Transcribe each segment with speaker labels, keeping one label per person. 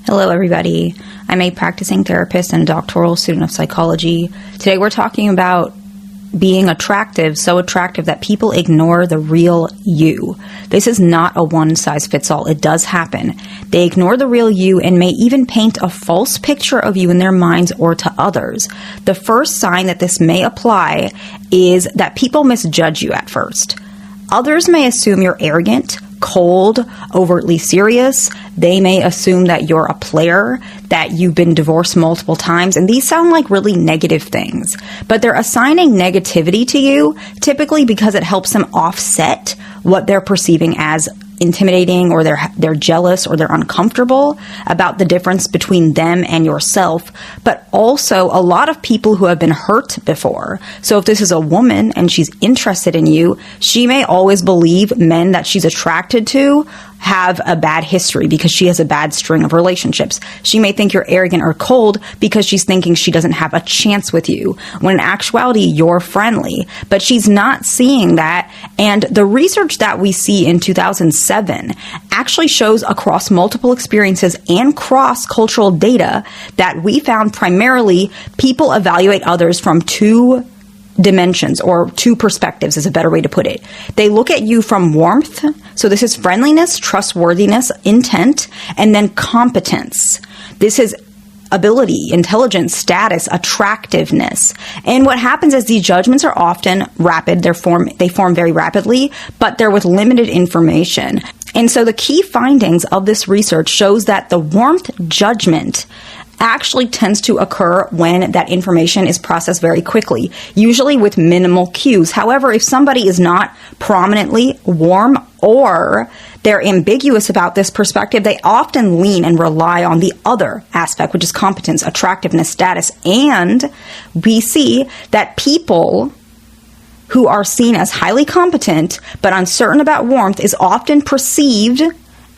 Speaker 1: Hello, everybody. I'm a practicing therapist and a doctoral student of psychology. Today we're talking about being attractive, so attractive that people ignore the real you. This is not a one-size-fits-all. It does happen. They ignore the real you and may even paint a false picture of you in their minds or to others. The first sign that this may apply is that people misjudge you at first. Others may assume you're arrogant, cold, overtly serious. They may assume that you're a player, that you've been divorced multiple times, and these sound like really negative things. But they're assigning negativity to you, typically because it helps them offset what they're perceiving as intimidating, or they're jealous, or they're uncomfortable about the difference between them and yourself. But also a lot of people who have been hurt before. So if this is a woman and she's interested in you, she may always believe men that she's attracted to have a bad history because she has a bad string of relationships. She may think you're arrogant or cold because she's thinking she doesn't have a chance with you, when in actuality you're friendly. But she's not seeing that. And the research that we see in 2007 actually shows across multiple experiences and cross-cultural data that we found primarily people evaluate others from two dimensions, or two perspectives is a better way to put it. They look at you from warmth, so this is friendliness, trustworthiness, intent, and then competence. This is ability, intelligence, status, attractiveness. And what happens is these judgments are often rapid. They form very rapidly, but they're with limited information. And so the key findings of this research shows that the warmth judgment actually tends to occur when that information is processed very quickly, usually with minimal cues. However, if somebody is not prominently warm or they're ambiguous about this perspective, they often lean and rely on the other aspect, which is competence, attractiveness, status. And we see that people who are seen as highly competent but uncertain about warmth is often perceived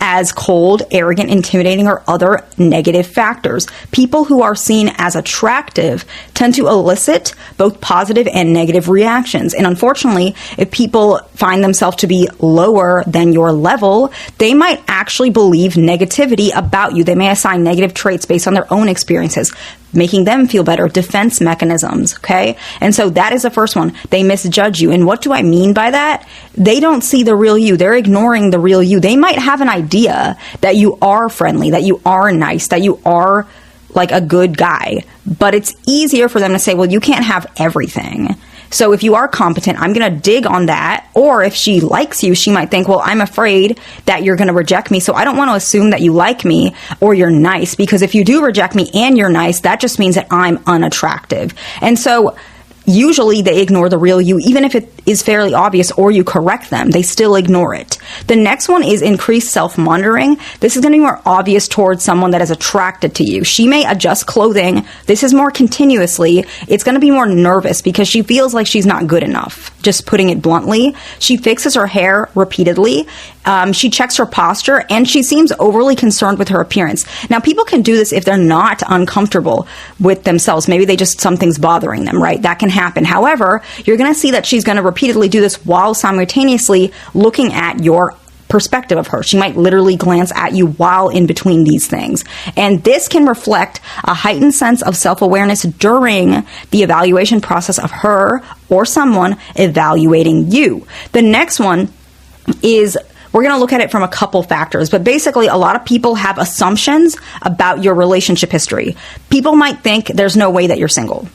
Speaker 1: as cold, arrogant, intimidating, or other negative factors. People who are seen as attractive tend to elicit both positive and negative reactions. And unfortunately, if people find themselves to be lower than your level, they might actually believe negativity about you. They may assign negative traits based on their own experiences, making them feel better, defense mechanisms, okay? And so that is the first one. They misjudge you. And what do I mean by that? They don't see the real you. They're ignoring the real you. They might have an idea that you are friendly, that you are nice, that you are like a good guy. But it's easier for them to say, well, you can't have everything. So if you are competent, I'm going to dig on that. Or if she likes you, she might think, well, I'm afraid that you're going to reject me, so I don't want to assume that you like me or you're nice, because if you do reject me and you're nice, that just means that I'm unattractive. And so usually they ignore the real you, even if it is fairly obvious or you correct them, they still ignore it. The next one is increased self-monitoring. This is going to be more obvious towards someone that is attracted to you. She may adjust clothing. This is more continuously. It's going to be more nervous because she feels like she's not good enough, just putting it bluntly. She fixes her hair repeatedly. She checks her posture, and she seems overly concerned with her appearance. Now, people can do this if they're not uncomfortable with themselves. Maybe something's bothering them, right? That can happen. However, you're going to see that she's going to repeatedly do this while simultaneously looking at your perspective of her. She might literally glance at you while in between these things. And this can reflect a heightened sense of self-awareness during the evaluation process of her or someone evaluating you. The next one is, we're going to look at it from a couple factors, but basically a lot of people have assumptions about your relationship history. People might think there's no way that you're single.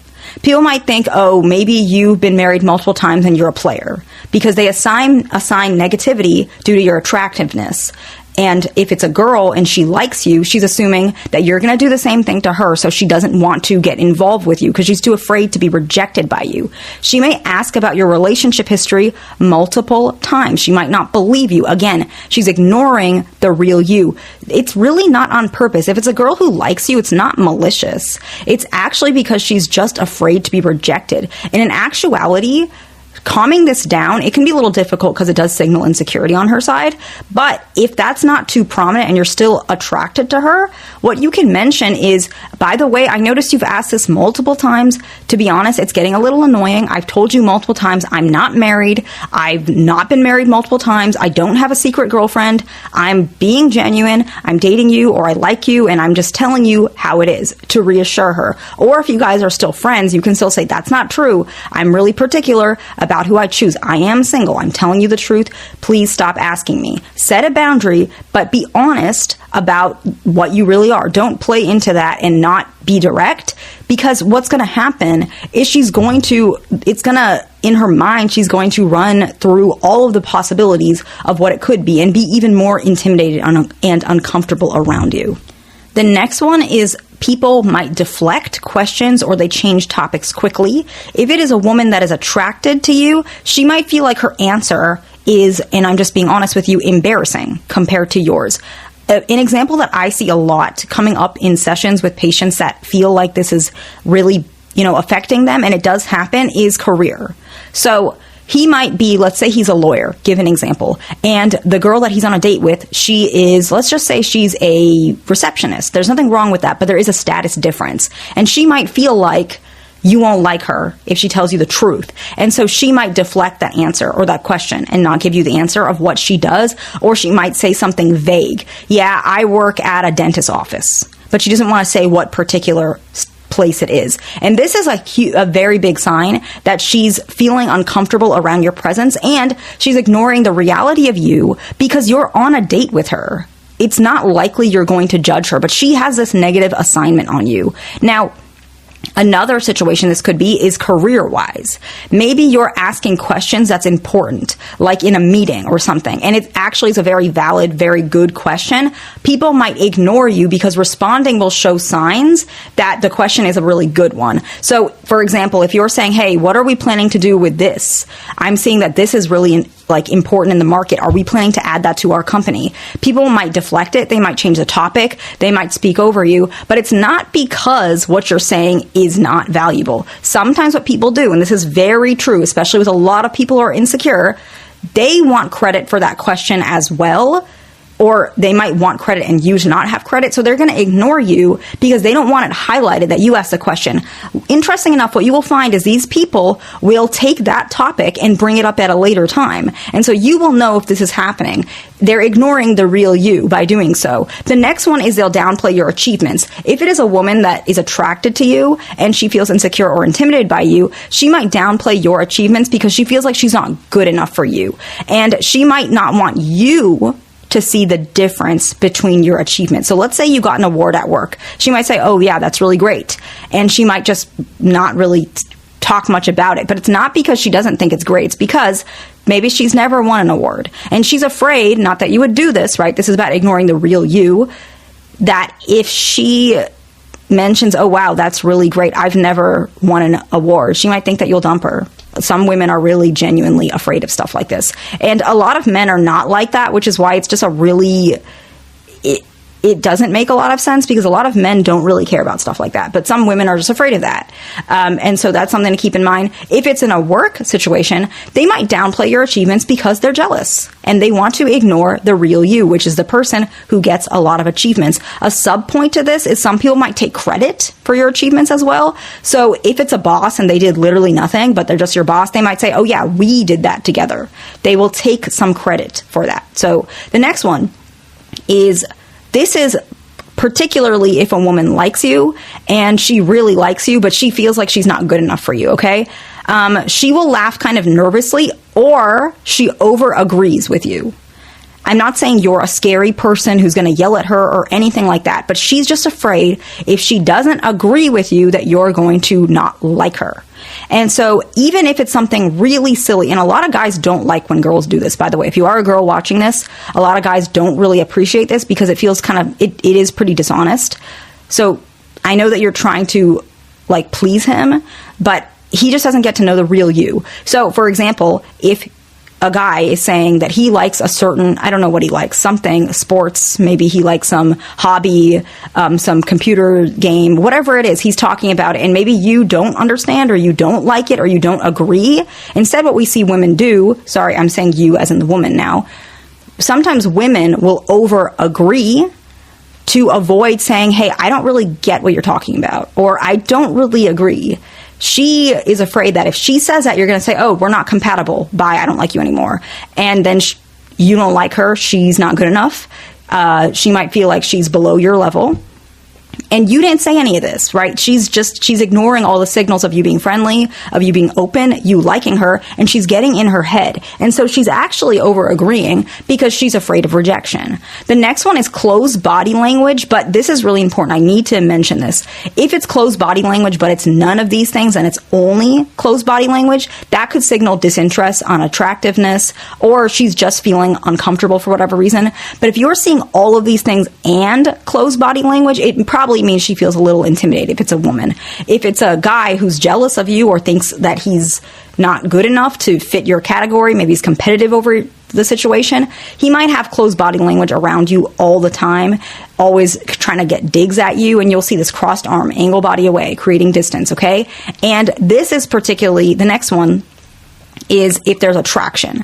Speaker 1: People might think, oh, maybe you've been married multiple times and you're a player, because they assign negativity due to your attractiveness. And if it's a girl and she likes you, she's assuming that you're going to do the same thing to her, so she doesn't want to get involved with you because she's too afraid to be rejected by you. She may ask about your relationship history multiple times. She might not believe you. Again, she's ignoring the real you. It's really not on purpose. If it's a girl who likes you, it's not malicious. It's actually because she's just afraid to be rejected. And in actuality, calming this down, it can be a little difficult because it does signal insecurity on her side. But if that's not too prominent and you're still attracted to her, what you can mention is, by the way, I noticed you've asked this multiple times. To be honest, it's getting a little annoying. I've told you multiple times I'm not married. I've not been married multiple times. I don't have a secret girlfriend. I'm being genuine. I'm dating you, or I like you, and I'm just telling you how it is, to reassure her. Or if you guys are still friends, you can still say, that's not true. I'm really particular about who I choose. I am single. I'm telling you the truth. Please stop asking me. Set a boundary, but be honest about what you really are. Don't play into that and not be direct, because what's going to happen is in her mind, she's going to run through all of the possibilities of what it could be and be even more intimidated and uncomfortable around you. The next one is people might deflect questions or they change topics quickly. If it is a woman that is attracted to you, she might feel like her answer is, and I'm just being honest with you, embarrassing compared to yours. An example that I see a lot coming up in sessions with patients that feel like this is really, affecting them, and it does happen, is career. So he might be, let's say he's a lawyer, give an example, and the girl that he's on a date with, she is, let's just say she's a receptionist. There's nothing wrong with that, but there is a status difference. And she might feel like you won't like her if she tells you the truth. And so she might deflect that answer or that question and not give you the answer of what she does, or she might say something vague. Yeah, I work at a dentist's office, but she doesn't want to say what particular place it is. And this is a very big sign that she's feeling uncomfortable around your presence, and she's ignoring the reality of you because you're on a date with her. It's not likely you're going to judge her, but she has this negative assignment on you. Now, another situation this could be is career-wise. Maybe you're asking questions that's important, like in a meeting or something, and it actually is a very valid, very good question. People might ignore you because responding will show signs that the question is a really good one. So, for example, if you're saying, hey, what are we planning to do with this? I'm seeing that this is really important in the market. Are we planning to add that to our company? People might deflect it. They might change the topic. They might speak over you, but it's not because what you're saying is not valuable. Sometimes what people do, and this is very true, especially with a lot of people who are insecure, they want credit for that question as well, or they might want credit and you to not have credit, so they're going to ignore you because they don't want it highlighted that you asked the question. Interesting enough, what you will find is these people will take that topic and bring it up at a later time, and so you will know if this is happening. They're ignoring the real you by doing so. The next one is they'll downplay your achievements. If it is a woman that is attracted to you and she feels insecure or intimidated by you, she might downplay your achievements because she feels like she's not good enough for you, and she might not want you to see the difference between your achievements. So let's say you got an award at work. She might say, oh yeah, that's really great. And she might just not really talk much about it. But it's not because she doesn't think it's great. It's because maybe she's never won an award. And she's afraid, not that you would do this, right? This is about ignoring the real you, that if she mentions, oh wow, that's really great, I've never won an award, she might think that you'll dump her. Some women are really genuinely afraid of stuff like this. And a lot of men are not like that, which is why it's just it doesn't make a lot of sense, because a lot of men don't really care about stuff like that. But some women are just afraid of that. And so that's something to keep in mind. If it's in a work situation, they might downplay your achievements because they're jealous and they want to ignore the real you, which is the person who gets a lot of achievements. A sub point to this is some people might take credit for your achievements as well. So if it's a boss and they did literally nothing, but they're just your boss, they might say, oh yeah, we did that together. They will take some credit for that. So the next one is, this is particularly if a woman likes you and she really likes you, but she feels like she's not good enough for you, okay? She will laugh kind of nervously, or she over agrees with you. I'm not saying you're a scary person who's going to yell at her or anything like that, but she's just afraid if she doesn't agree with you that you're going to not like her. And so even if it's something really silly, and a lot of guys don't like when girls do this, by the way. If you are a girl watching this, a lot of guys don't really appreciate this because it feels kind of, it is pretty dishonest. So I know that you're trying to please him, but he just doesn't get to know the real you. So for example, if a guy is saying that he likes a certain, I don't know what he likes, something, sports, maybe he likes some hobby, some computer game, whatever it is, he's talking about it, and maybe you don't understand, or you don't like it, or you don't agree. Instead, what we see women do, sorry, I'm saying you as in the woman now, sometimes women will over-agree to avoid saying, hey, I don't really get what you're talking about, or I don't really agree. She is afraid that if she says that, you're going to say, oh, we're not compatible. Bye, I don't like you anymore. And then you don't like her. She's not good enough. She might feel like she's below your level. And you didn't say any of this, right? She's ignoring all the signals of you being friendly, of you being open, you liking her, and she's getting in her head. And so she's actually over agreeing because she's afraid of rejection. The next one is closed body language, but this is really important. I need to mention this. If it's closed body language, but it's none of these things and it's only closed body language, that could signal disinterest on attractiveness, or she's just feeling uncomfortable for whatever reason. But if you're seeing all of these things and closed body language, it probably means she feels a little intimidated if it's a woman. If it's a guy who's jealous of you or thinks that he's not good enough to fit your category, maybe he's competitive over the situation, he might have closed body language around you all the time, always trying to get digs at you, and you'll see this crossed arm, angle body away, creating distance, okay? And this is particularly, the next one is if there's attraction.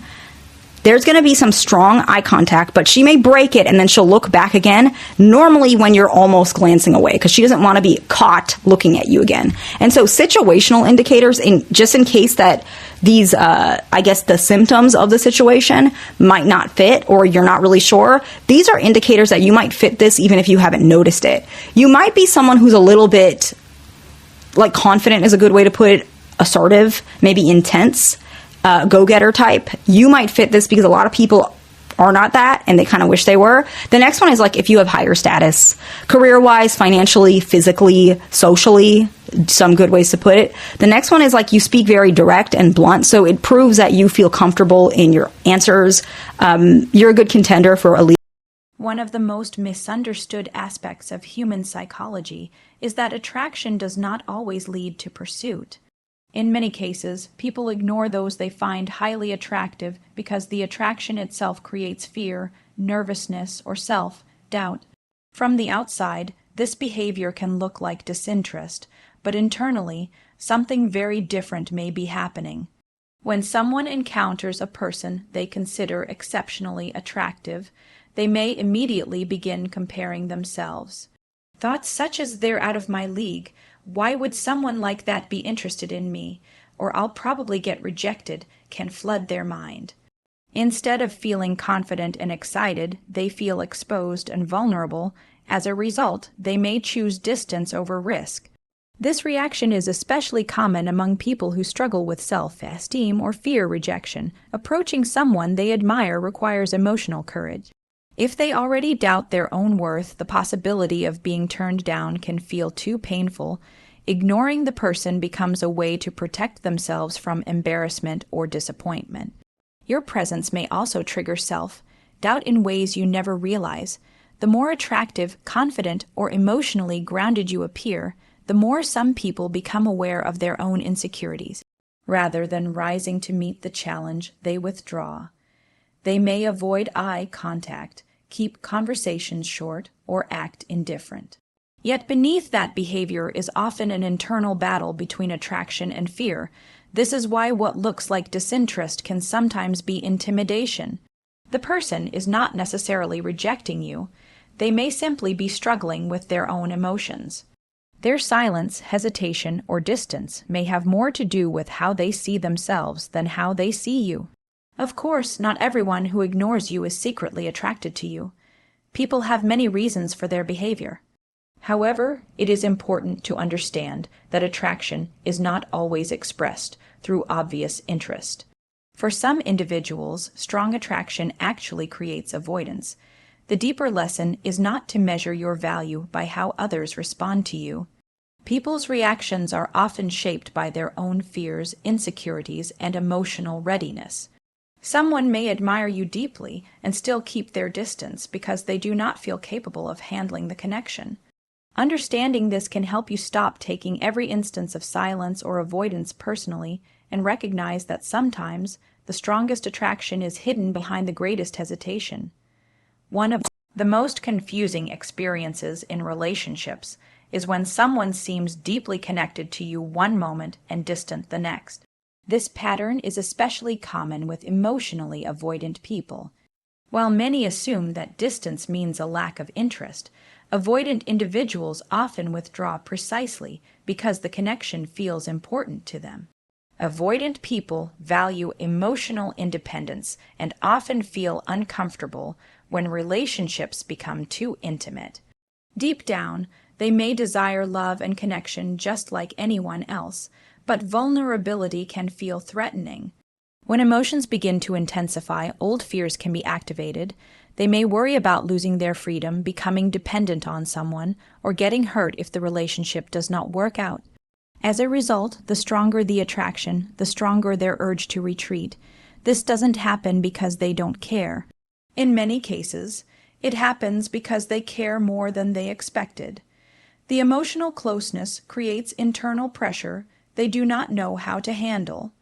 Speaker 1: There's going to be some strong eye contact, but she may break it and then she'll look back again, normally when you're almost glancing away, because she doesn't want to be caught looking at you again. And so situational indicators, just in case that these, I guess the symptoms of the situation might not fit, or you're not really sure, these are indicators that you might fit this even if you haven't noticed it. You might be someone who's a little bit, like confident is a good way to put it, assertive, maybe intense. Go-getter type. You might fit this because a lot of people are not that and they kind of wish they were. The next one is like if you have higher status, career-wise, financially, physically, socially, some good ways to put it. The next one is like you speak very direct and blunt, so it proves that you feel comfortable in your answers. You're a good contender for a leader.
Speaker 2: One of the most misunderstood aspects of human psychology is that attraction does not always lead to pursuit. In many cases, people ignore those they find highly attractive because the attraction itself creates fear, nervousness, or self-doubt. From the outside, this behavior can look like disinterest, but internally, something very different may be happening. When someone encounters a person they consider exceptionally attractive, they may immediately begin comparing themselves. Thoughts such as "they're out of my league," "why would someone like that be interested in me?" or "I'll probably get rejected," can flood their mind. Instead of feeling confident and excited, they feel exposed and vulnerable. As a result, they may choose distance over risk. This reaction is especially common among people who struggle with self-esteem or fear rejection. Approaching someone they admire requires emotional courage. If they already doubt their own worth, the possibility of being turned down can feel too painful. Ignoring the person becomes a way to protect themselves from embarrassment or disappointment. Your presence may also trigger self-doubt in ways you never realize. The more attractive, confident, or emotionally grounded you appear, the more some people become aware of their own insecurities. Rather than rising to meet the challenge, they withdraw. They may avoid eye contact, keep conversations short, or act indifferent. Yet beneath that behavior is often an internal battle between attraction and fear. This is why what looks like disinterest can sometimes be intimidation. The person is not necessarily rejecting you. They may simply be struggling with their own emotions. Their silence, hesitation, or distance may have more to do with how they see themselves than how they see you. Of course, not everyone who ignores you is secretly attracted to you. People have many reasons for their behavior. However, it is important to understand that attraction is not always expressed through obvious interest. For some individuals, strong attraction actually creates avoidance. The deeper lesson is not to measure your value by how others respond to you. People's reactions are often shaped by their own fears, insecurities, and emotional readiness. Someone may admire you deeply and still keep their distance because they do not feel capable of handling the connection. Understanding this can help you stop taking every instance of silence or avoidance personally and recognize that sometimes the strongest attraction is hidden behind the greatest hesitation. One of the most confusing experiences in relationships is when someone seems deeply connected to you one moment and distant the next. This pattern is especially common with emotionally avoidant people. While many assume that distance means a lack of interest, avoidant individuals often withdraw precisely because the connection feels important to them. Avoidant people value emotional independence and often feel uncomfortable when relationships become too intimate. Deep down, they may desire love and connection just like anyone else, but vulnerability can feel threatening. When emotions begin to intensify, old fears can be activated. They may worry about losing their freedom, becoming dependent on someone, or getting hurt if the relationship does not work out. As a result, the stronger the attraction, the stronger their urge to retreat. This doesn't happen because they don't care. In many cases, it happens because they care more than they expected. The emotional closeness creates internal pressure they do not know how to handle.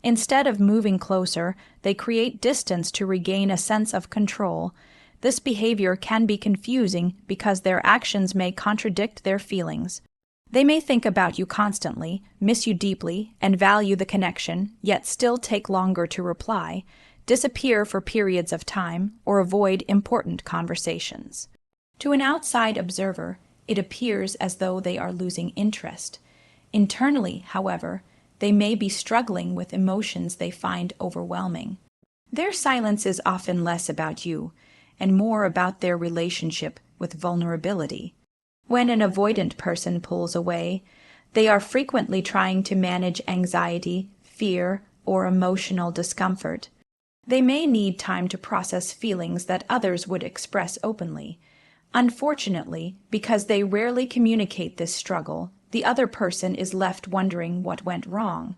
Speaker 2: Instead of moving closer, they create distance to regain a sense of control. This behavior can be confusing because their actions may contradict their feelings. They may think about you constantly, miss you deeply, and value the connection, yet still take longer to reply, disappear for periods of time, or avoid important conversations. To an outside observer, it appears as though they are losing interest. Internally, however, they may be struggling with emotions they find overwhelming. Their silence is often less about you and more about their relationship with vulnerability. When an avoidant person pulls away, they are frequently trying to manage anxiety, fear, or emotional discomfort. They may need time to process feelings that others would express openly. Unfortunately, because they rarely communicate this struggle, the other person is left wondering what went wrong.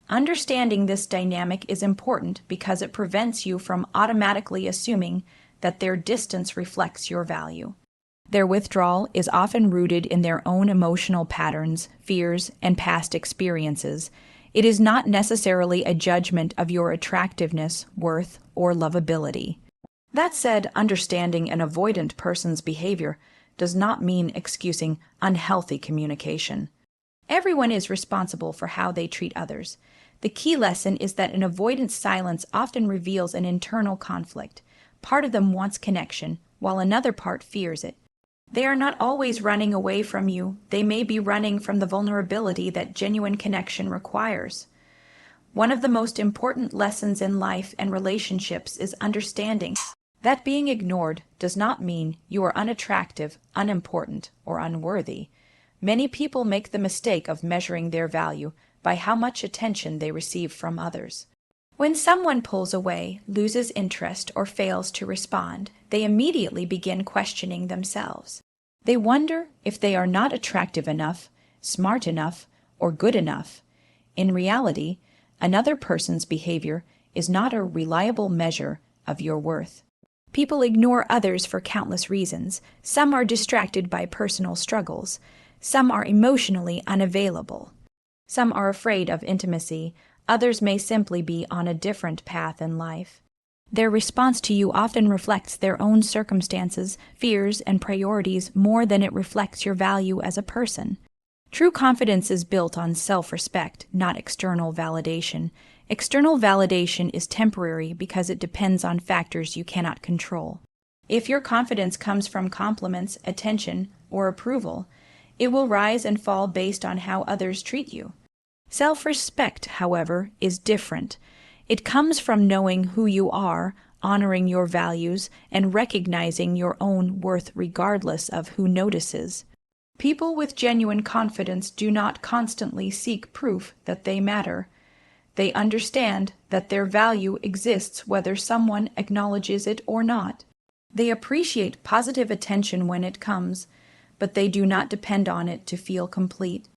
Speaker 2: Understanding this dynamic is important because it prevents you from automatically assuming that their distance reflects your value. Their withdrawal is often rooted in their own emotional patterns, fears, and past experiences. It is not necessarily a judgment of your attractiveness, worth, or lovability. That said, understanding an avoidant person's behavior does not mean excusing unhealthy communication. Everyone is responsible for how they treat others. The key lesson is that an avoidant's silence often reveals an internal conflict. Part of them wants connection, while another part fears it. They are not always running away from you. They may be running from the vulnerability that genuine connection requires. One of the most important lessons in life and relationships is understanding that being ignored does not mean you are unattractive, unimportant, or unworthy. Many people make the mistake of measuring their value by how much attention they receive from others. When someone pulls away, loses interest, or fails to respond, they immediately begin questioning themselves. They wonder if they are not attractive enough, smart enough, or good enough. In reality, another person's behavior is not a reliable measure of your worth. People ignore others for countless reasons. Some are distracted by personal struggles. Some are emotionally unavailable. Some are afraid of intimacy. Others may simply be on a different path in life. Their response to you often reflects their own circumstances, fears, and priorities more than it reflects your value as a person. True confidence is built on self-respect, not external validation. External validation is temporary because it depends on factors you cannot control. If your confidence comes from compliments, attention, or approval, it will rise and fall based on how others treat you. Self-respect, however, is different. It comes from knowing who you are, honoring your values, and recognizing your own worth regardless of who notices. People with genuine confidence do not constantly seek proof that they matter. They understand that their value exists whether someone acknowledges it or not. They appreciate positive attention when it comes, but they do not depend on it to feel complete.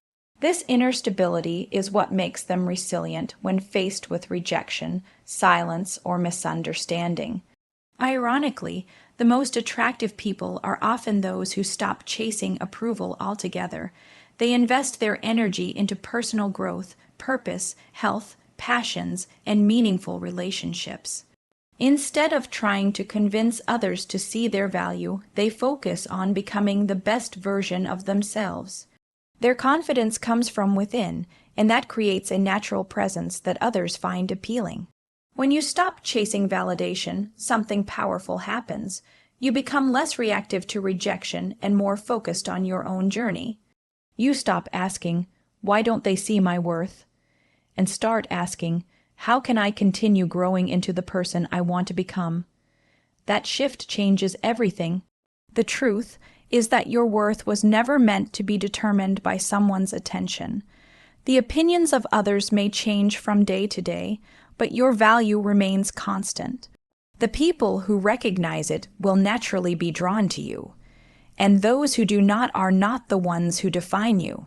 Speaker 2: This inner stability is what makes them resilient when faced with rejection, silence, or misunderstanding. Ironically, the most attractive people are often those who stop chasing approval altogether. They invest their energy into personal growth, purpose, health, passions, and meaningful relationships. Instead of trying to convince others to see their value, they focus on becoming the best version of themselves. Their confidence comes from within, and that creates a natural presence that others find appealing. When you stop chasing validation, something powerful happens. You become less reactive to rejection and more focused on your own journey. You stop asking, "Why don't they see my worth?" and start asking, "How can I continue growing into the person I want to become?" That shift changes everything. The truth is that your worth was never meant to be determined by someone's attention. The opinions of others may change from day to day, but your value remains constant. The people who recognize it will naturally be drawn to you, and those who do not are not the ones who define you.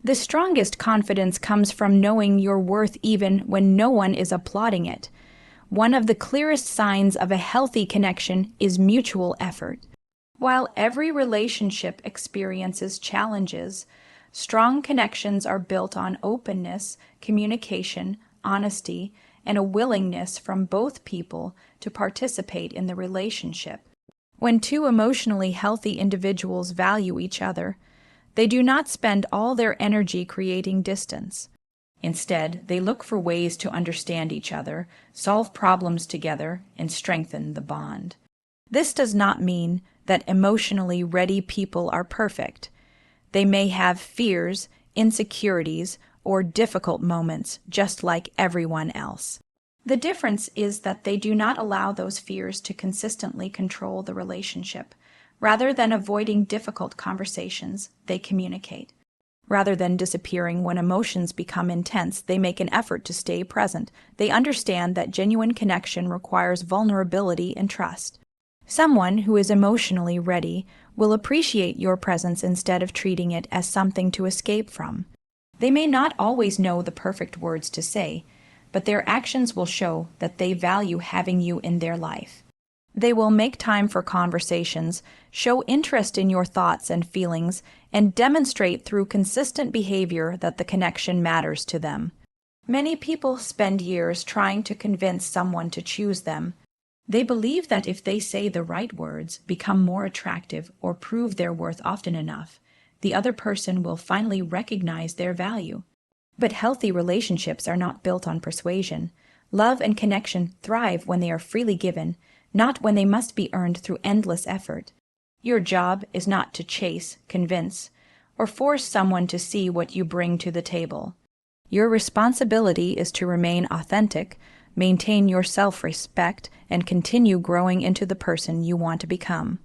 Speaker 2: The strongest confidence comes from knowing your worth even when no one is applauding it. One of the clearest signs of a healthy connection is mutual effort. While every relationship experiences challenges, strong connections are built on openness, communication, honesty, and a willingness from both people to participate in the relationship. When two emotionally healthy individuals value each other, they do not spend all their energy creating distance. Instead, they look for ways to understand each other, solve problems together, and strengthen the bond. This does not mean that emotionally ready people are perfect. They may have fears, insecurities, or difficult moments, just like everyone else. The difference is that they do not allow those fears to consistently control the relationship. Rather than avoiding difficult conversations, they communicate. Rather than disappearing when emotions become intense, they make an effort to stay present. They understand that genuine connection requires vulnerability and trust. Someone who is emotionally ready will appreciate your presence instead of treating it as something to escape from. They may not always know the perfect words to say, but their actions will show that they value having you in their life. They will make time for conversations, show interest in your thoughts and feelings, and demonstrate through consistent behavior that the connection matters to them. Many people spend years trying to convince someone to choose them. They believe that if they say the right words, become more attractive, or prove their worth often enough, the other person will finally recognize their value. But healthy relationships are not built on persuasion. Love and connection thrive when they are freely given, not when they must be earned through endless effort. Your job is not to chase, convince, or force someone to see what you bring to the table. Your responsibility is to remain authentic, maintain your self-respect, and continue growing into the person you want to become.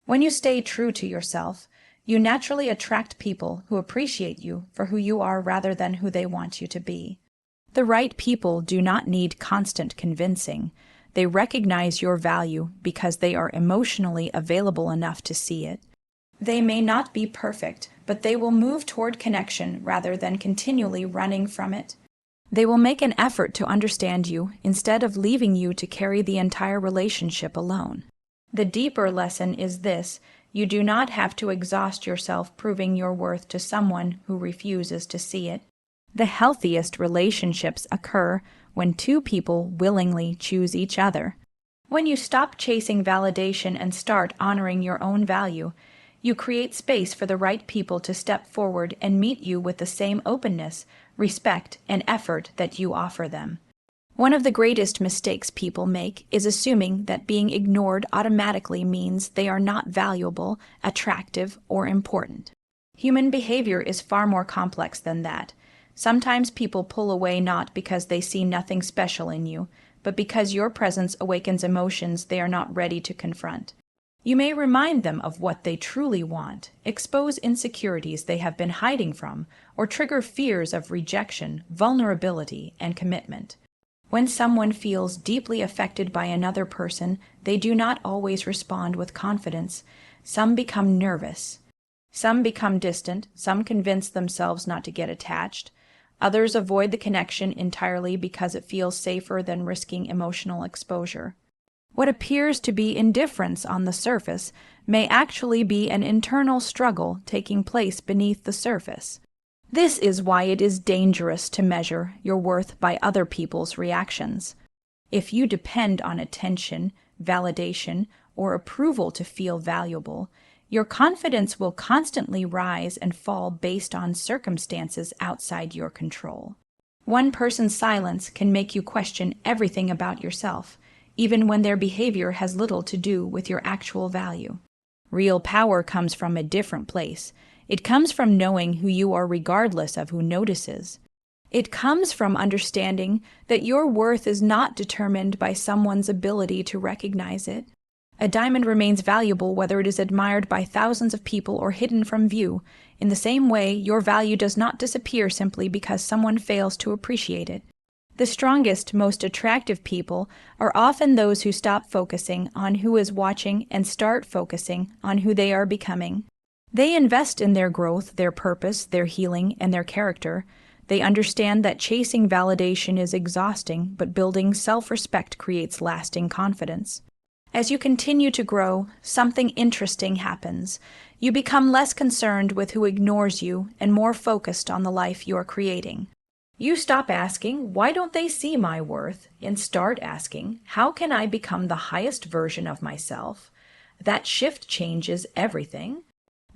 Speaker 2: When you stay true to yourself, you naturally attract people who appreciate you for who you are rather than who they want you to be. The right people do not need constant convincing. They recognize your value because they are emotionally available enough to see it. They may not be perfect, but they will move toward connection rather than continually running from it. They will make an effort to understand you instead of leaving you to carry the entire relationship alone. The deeper lesson is this: you do not have to exhaust yourself proving your worth to someone who refuses to see it. The healthiest relationships occur when two people willingly choose each other. When you stop chasing validation and start honoring your own value, you create space for the right people to step forward and meet you with the same openness, respect, and effort that you offer them. One of the greatest mistakes people make is assuming that being ignored automatically means they are not valuable, attractive, or important. Human behavior is far more complex than that. Sometimes people pull away not because they see nothing special in you, but because your presence awakens emotions they are not ready to confront. You may remind them of what they truly want, expose insecurities they have been hiding from, or trigger fears of rejection, vulnerability, and commitment. When someone feels deeply affected by another person, they do not always respond with confidence. Some become nervous. Some become distant. Some convince themselves not to get attached. Others avoid the connection entirely because it feels safer than risking emotional exposure. What appears to be indifference on the surface may actually be an internal struggle taking place beneath the surface. This is why it is dangerous to measure your worth by other people's reactions. If you depend on attention, validation, or approval to feel valuable, your confidence will constantly rise and fall based on circumstances outside your control. One person's silence can make you question everything about yourself, even when their behavior has little to do with your actual value. Real power comes from a different place. It comes from knowing who you are regardless of who notices. It comes from understanding that your worth is not determined by someone's ability to recognize it. A diamond remains valuable whether it is admired by thousands of people or hidden from view. In the same way, your value does not disappear simply because someone fails to appreciate it. The strongest, most attractive people are often those who stop focusing on who is watching and start focusing on who they are becoming. They invest in their growth, their purpose, their healing, and their character. They understand that chasing validation is exhausting, but building self-respect creates lasting confidence. As you continue to grow, something interesting happens. You become less concerned with who ignores you and more focused on the life you are creating. You stop asking, "Why don't they see my worth?" and start asking, "How can I become the highest version of myself?" That shift changes everything.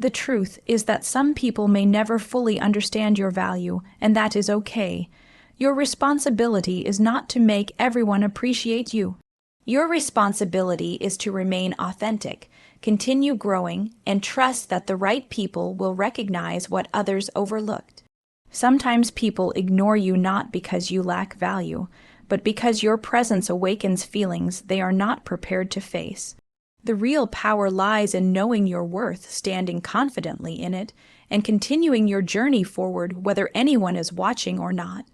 Speaker 2: The truth is that some people may never fully understand your value, and that is okay. Your responsibility is not to make everyone appreciate you. Your responsibility is to remain authentic, continue growing, and trust that the right people will recognize what others overlooked. Sometimes people ignore you not because you lack value, but because your presence awakens feelings they are not prepared to face. The real power lies in knowing your worth, standing confidently in it, and continuing your journey forward whether anyone is watching or not.